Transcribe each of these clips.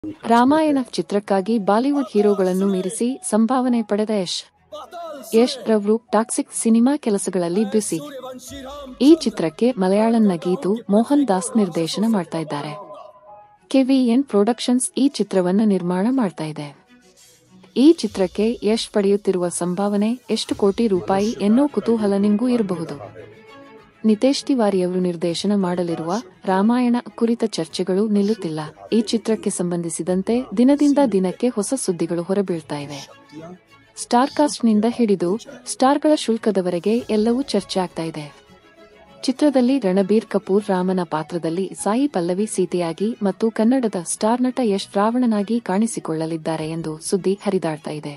ರಾಮಾಯಣ ಚಿತ್ರಕ್ಕಾಗಿ ಬಾಲಿವುಡ್ ಹೀರೋಗಳನ್ನು ಮೀರಿಸಿ ಸಂಭಾವನೆ ಪಡೆದ ಯಶ್ ರವರು ಟಾಕ್ಸಿಕ್ ಸಿನಿಮಾ ಕೆಲಸಗಳಲ್ಲಿ ಬ್ಯುಸಿ. ಈ ಚಿತ್ರಕ್ಕೆ ಮಲಯಾಳಂನ ಗೀತು ಮೋಹನ್ ದಾಸ್ ನಿರ್ದೇಶನ ಮಾಡ್ತಾ ಇದ್ದಾರೆ. KVN ಪ್ರೊಡಕ್ಷನ್ಸ್ ಈ ಚಿತ್ರವನ್ನು ನಿರ್ಮಾಣ ಮಾಡ್ತಾ ಇದೆ. ಈ ಚಿತ್ರಕ್ಕೆ ಯಶ್ ಪಡೆಯುತ್ತಿರುವ ಸಂಭಾವನೆ ಎಷ್ಟು ಕೋಟಿ ರೂಪಾಯಿ ಎನ್ನೋ ಕುತೂಹಲ ನಿಮಗೂ ಇರಬಹುದು. ನಿತೇಶ್ ತಿವಾರಿಯವರು ನಿರ್ದೇಶನ ಮಾಡಲಿರುವ ರಾಮಾಯಣ ಕುರಿತ ಚರ್ಚೆಗಳು ನಿಲ್ಲುತ್ತಿಲ್ಲ. ಈ ಚಿತ್ರಕ್ಕೆ ಸಂಬಂಧಿಸಿದಂತೆ ದಿನದಿಂದ ದಿನಕ್ಕೆ ಹೊಸ ಸುದ್ದಿಗಳು ಹೊರಬೀಳ್ತಾ ಇವೆ. ಸ್ಟಾರ್ ಕಾಸ್ಟ್ನಿಂದ ಹಿಡಿದು ಸ್ಟಾರ್ಗಳ ಶುಲ್ಕದವರೆಗೆ ಎಲ್ಲವೂ ಚರ್ಚೆ ಆಗ್ತಾ ಇದೆ. ಚಿತ್ರದಲ್ಲಿ ರಣಬೀರ್ ಕಪೂರ್ ರಾಮನ ಪಾತ್ರದಲ್ಲಿ, ಸಾಯಿ ಪಲ್ಲವಿ ಸೀತೆಯಾಗಿ ಮತ್ತು ಕನ್ನಡದ ಸ್ಟಾರ್ ನಟ ಯಶ್ ರಾವಣನಾಗಿ ಕಾಣಿಸಿಕೊಳ್ಳಲಿದ್ದಾರೆ ಎಂದು ಸುದ್ದಿ ಹರಿದಾಡ್ತಾ ಇದೆ.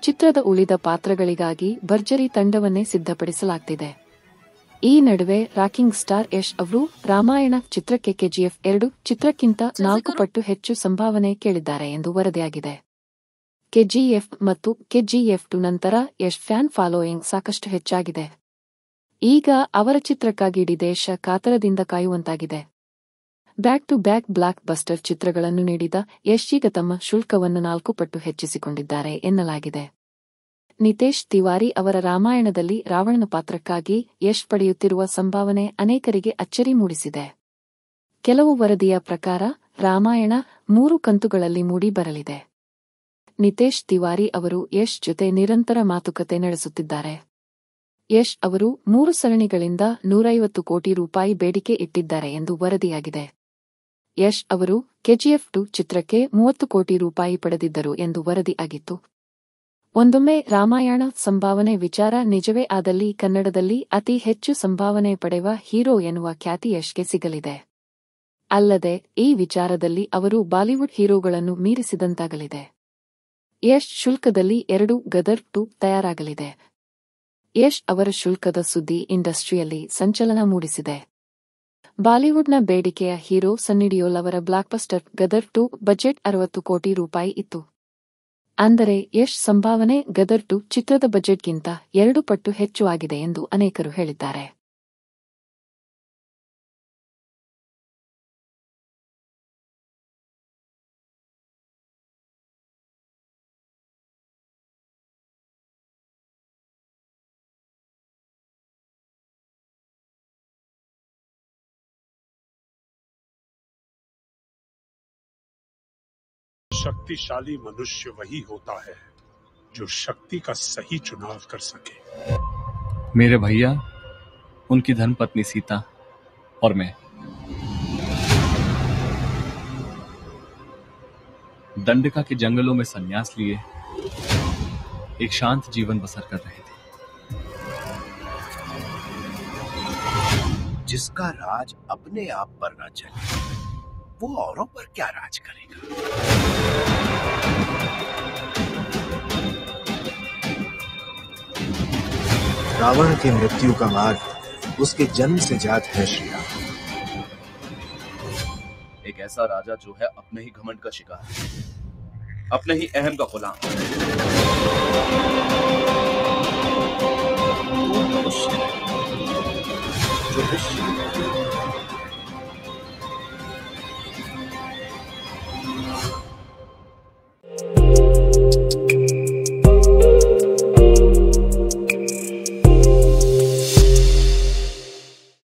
ಚಿತ್ರದ ಉಳಿದ ಪಾತ್ರಗಳಿಗಾಗಿ ಭರ್ಜರಿ ತಂಡವನ್ನೇ ಸಿದ್ಧಪಡಿಸಲಾಗ್ತಿದೆ. ಈ ನಡುವೆ ರಾಕಿಂಗ್ ಸ್ಟಾರ್ ಯಶ್ ಅವರು ರಾಮಾಯಣ ಚಿತ್ರಕ್ಕೆ KGF 2 ಚಿತ್ರಕ್ಕಿಂತ 4 ಪಟ್ಟು ಹೆಚ್ಚು ಸಂಭಾವನೆ ಕೇಳಿದ್ದಾರೆ ಎಂದು ವರದಿಯಾಗಿದೆ. KGF ಮತ್ತು KGF 2 ನಂತರ ಯಶ್ ಫ್ಯಾನ್ ಫಾಲೋಯಿಂಗ್ ಸಾಕಷ್ಟು ಹೆಚ್ಚಾಗಿದೆ. ಈಗ ಅವರ ಚಿತ್ರಕ್ಕಾಗಿ ಇಡೀ ದೇಶ ಕಾತರದಿಂದ ಕಾಯುವಂತಾಗಿದೆ. Back to back blockbuster ಚಿತ್ರಗಳನ್ನು ನೀಡಿದ ಯಶ್ ಈಗ ತಮ್ಮ ಶುಲ್ಕವನ್ನು 4 ಪಟ್ಟು ಹೆಚ್ಚಿಸಿಕೊಂಡಿದ್ದಾರೆ ಎನ್ನಲಾಗಿದೆ. ನಿತೇಶ್ ತಿವಾರಿ ಅವರ ರಾಮಾಯಣದಲ್ಲಿ ರಾವಣನ ಪಾತ್ರಕ್ಕಾಗಿ ಯಶ್ ಪಡೆಯುತ್ತಿರುವ ಸಂಭಾವನೆ ಅನೇಕರಿಗೆ ಅಚ್ಚರಿ ಮೂಡಿಸಿದೆ. ಕೆಲವು ವರದಿಯ ಪ್ರಕಾರ ರಾಮಾಯಣ 3 ಕಂತುಗಳಲ್ಲಿ ಮೂಡಿ ಬರಲಿದೆ. ನಿತೇಶ್ ತಿವಾರಿ ಅವರು ಯಶ್ ಜೊತೆ ನಿರಂತರ ಮಾತುಕತೆ ನಡೆಸುತ್ತಿದ್ದಾರೆ. ಯಶ್ ಅವರು 3 ಸರಣಿಗಳಿಂದ 150 ಕೋಟಿ ರೂಪಾಯಿ ಬೇಡಿಕೆ ಇಟ್ಟಿದ್ದಾರೆ ಎಂದು ವರದಿಯಾಗಿದೆ. ಯಶ್ ಅವರು KGF 2 ಚಿತ್ರಕ್ಕೆ 30 ಕೋಟಿ ರೂಪಾಯಿ ಪಡೆದಿದ್ದರು ಎಂದು ವರದಿಯಾಗಿತ್ತು. ಒಂದೊಮ್ಮೆ ರಾಮಾಯಣ ಸಂಭಾವನೆ ವಿಚಾರ ನಿಜವೇ ಆದಲ್ಲಿ ಕನ್ನಡದಲ್ಲಿ ಅತಿ ಹೆಚ್ಚು ಸಂಭಾವನೆ ಪಡೆಯುವ ಹೀರೋ ಎನ್ನುವ ಖ್ಯಾತಿ ಯಶ್ಗೆ ಸಿಗಲಿದೆ. ಅಲ್ಲದೆ ಈ ವಿಚಾರದಲ್ಲಿ ಅವರು ಬಾಲಿವುಡ್ ಹೀರೋಗಳನ್ನು ಮೀರಿಸಿದಂತಾಗಲಿದೆ. ಯಶ್ ಶುಲ್ಕದಲ್ಲಿ 2 ಗದರ್ 2 ತಯಾರಾಗಲಿದೆ. ಯಶ್ ಅವರ ಶುಲ್ಕದ ಸುದ್ದಿ ಇಂಡಸ್ಟ್ರಿಯಲ್ಲಿ ಸಂಚಲನ ಮೂಡಿಸಿದೆ. ಬಾಲಿವುಡ್ನ ಬೇಡಿಕೆಯ ಹೀರೋ ಸನ್ನಿ ಡಿಯೋಲ್ ಅವರ ಬ್ಲಾಕ್ಬಸ್ಟರ್ ಗದರ್ 2 ಬಜೆಟ್ 60 ಕೋಟಿ ರೂಪಾಯಿ ಇತ್ತು. ಅಂದರೆ ಯಶ್ ಸಂಭಾವನೆ ಗದರ್ 2 ಚಿತ್ರದ ಬಜೆಟ್ಗಿಂತ 2 ಪಟ್ಟು ಹೆಚ್ಚು ಆಗಿದೆ ಎಂದು ಅನೇಕರು ಹೇಳಿದ್ದಾರೆ. शक्तिशाली मनुष्य वही होता है जो शक्ति का सही चुनाव कर सके। मेरे भैया, उनकी धर्मपत्नी सीता और मैं दंडका के जंगलों में संन्यास लिए एक शांत जीवन बसर कर रहे थे। जिसका राज अपने आप पर न चले वो औरों पर क्या राज करेगा। रावण की मृत्यु का मार्ग उसके जन्म से जात है श्री राम। एक ऐसा राजा जो है अपने ही घमंड का शिकार, अपने ही अहम का गुलाम। जो